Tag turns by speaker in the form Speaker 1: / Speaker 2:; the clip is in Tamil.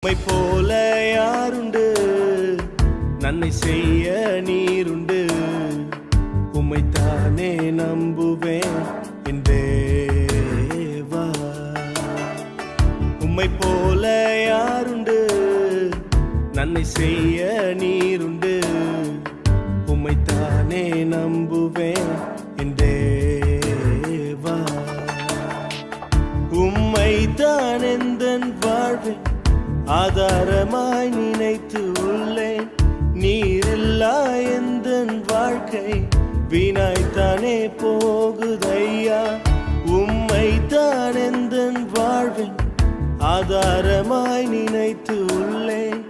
Speaker 1: உம்மை போல யாருண்டு, நன்மை செய்ய நீருண்டு. உம்மைத்தானே நம்புவேன் என் தேவா. உம்மை போல யாருண்டு, நன்மை செய்ய நீருண்டு. உம்மைத்தானே நம்புவேன் என் தேவா. உம்மைத்தான் எந்தன் வாழ்வில் ஆதாரமாய் நினைத்து உள்ளேன். நீரில்லா எந்தன் வாழ்க்கை வீணாய்த்தானே போகுதையா. உம்மைத்தான் எந்தன் வாழ்வில் ஆதாரமாய் நினைத்து உள்ளேன்.